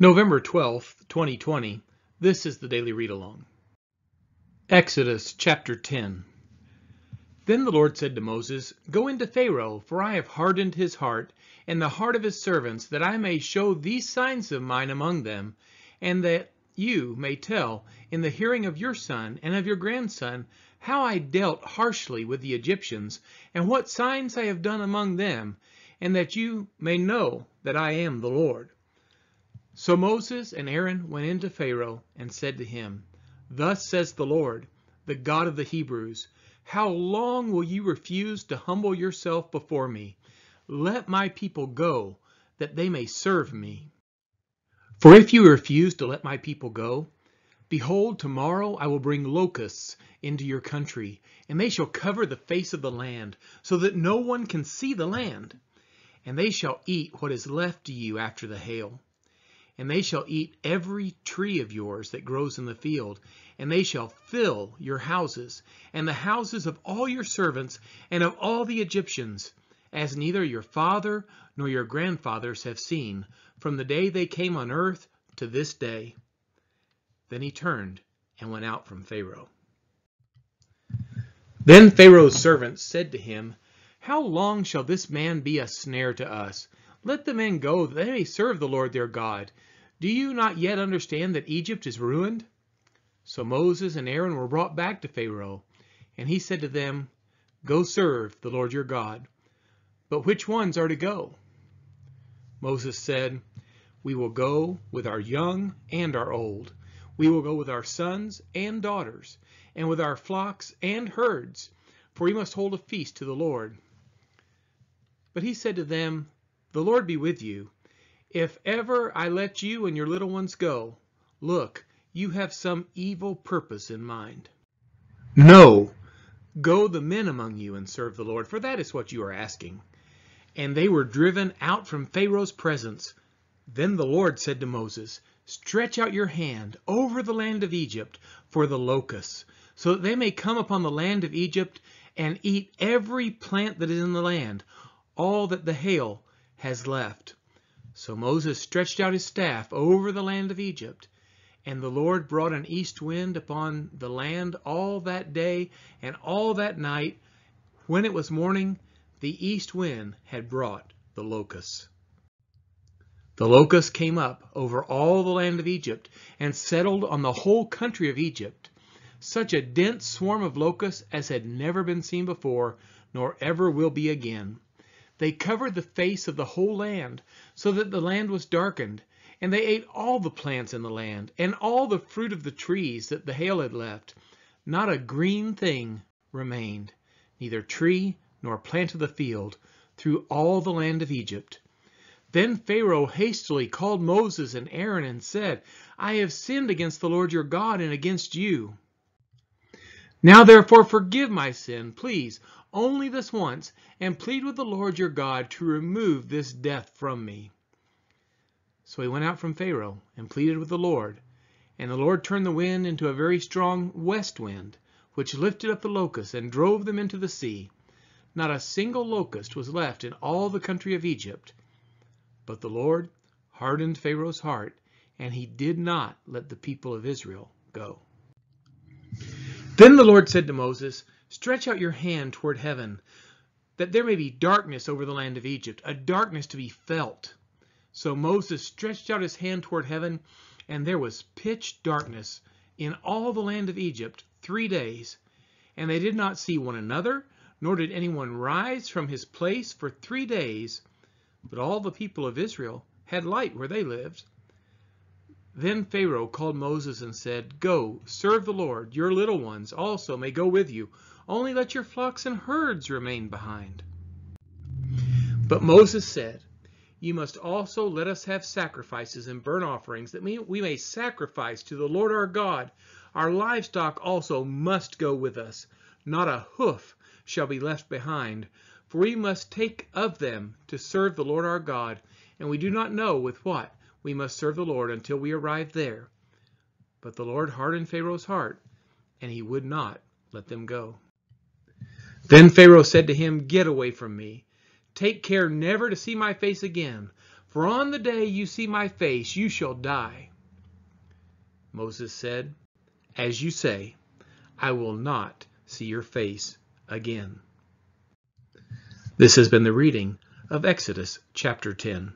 November 12th, 2020. This is the Daily Read Along. Exodus chapter 10. Then the Lord said to Moses, Go into Pharaoh, for I have hardened his heart and the heart of his servants, that I may show these signs of mine among them, and that you may tell in the hearing of your son and of your grandson how I dealt harshly with the Egyptians, and what signs I have done among them, and that you may know that I am the Lord. So Moses and Aaron went into Pharaoh and said to him, Thus says the Lord, the God of the Hebrews, How long will you refuse to humble yourself before me? Let my people go, that they may serve me. For if you refuse to let my people go, behold, tomorrow I will bring locusts into your country, and they shall cover the face of the land, so that no one can see the land. And they shall eat what is left to you after the hail. And they shall eat every tree of yours that grows in the field, and they shall fill your houses, and the houses of all your servants, and of all the Egyptians, as neither your father nor your grandfathers have seen, from the day they came on earth to this day. Then he turned and went out from Pharaoh. Then Pharaoh's servants said to him, How long shall this man be a snare to us? Let the men go, that they may serve the Lord their God. Do you not yet understand that Egypt is ruined? So Moses and Aaron were brought back to Pharaoh, and he said to them, Go serve the Lord your God. But which ones are to go? Moses said, We will go with our young and our old. We will go with our sons and daughters, and with our flocks and herds, for we must hold a feast to the Lord. But he said to them, The Lord be with you. If ever I let you and your little ones go, look, you have some evil purpose in mind. No, go the men among you and serve the Lord, for that is what you are asking. And they were driven out from Pharaoh's presence. Then the Lord said to Moses, Stretch out your hand over the land of Egypt for the locusts, so that they may come upon the land of Egypt and eat every plant that is in the land, all that the hail has left. So Moses stretched out his staff over the land of Egypt, and the Lord brought an east wind upon the land all that day and all that night. When it was morning, the east wind had brought the locusts. The locusts came up over all the land of Egypt and settled on the whole country of Egypt, such a dense swarm of locusts as had never been seen before, nor ever will be again. They covered the face of the whole land, so that the land was darkened, and they ate all the plants in the land, and all the fruit of the trees that the hail had left. Not a green thing remained, neither tree nor plant of the field, through all the land of Egypt. Then Pharaoh hastily called Moses and Aaron and said, I have sinned against the Lord your God and against you. Now therefore forgive my sin, please, only this once, and plead with the Lord your God to remove this death from me. So he went out from Pharaoh and pleaded with the Lord, and the Lord turned the wind into a very strong west wind, which lifted up the locusts and drove them into the sea. Not a single locust was left in all the country of Egypt. But the Lord hardened Pharaoh's heart, and he did not let the people of Israel go. Then the Lord said to Moses, Stretch out your hand toward heaven, that there may be darkness over the land of Egypt, a darkness to be felt. So Moses stretched out his hand toward heaven, and there was pitch darkness in all the land of Egypt 3 days. And they did not see one another, nor did anyone rise from his place for 3 days. But all the people of Israel had light where they lived. Then Pharaoh called Moses and said, Go, serve the Lord. Your little ones also may go with you. Only let your flocks and herds remain behind. But Moses said, You must also let us have sacrifices and burnt offerings, that we may sacrifice to the Lord our God. Our livestock also must go with us. Not a hoof shall be left behind, for we must take of them to serve the Lord our God, and we do not know with what we must serve the Lord until we arrive there. But the Lord hardened Pharaoh's heart, and he would not let them go. Then Pharaoh said to him, Get away from me. Take care never to see my face again, for on the day you see my face, you shall die." Moses said, "As you say, I will not see your face again." This has been the reading of Exodus chapter 10.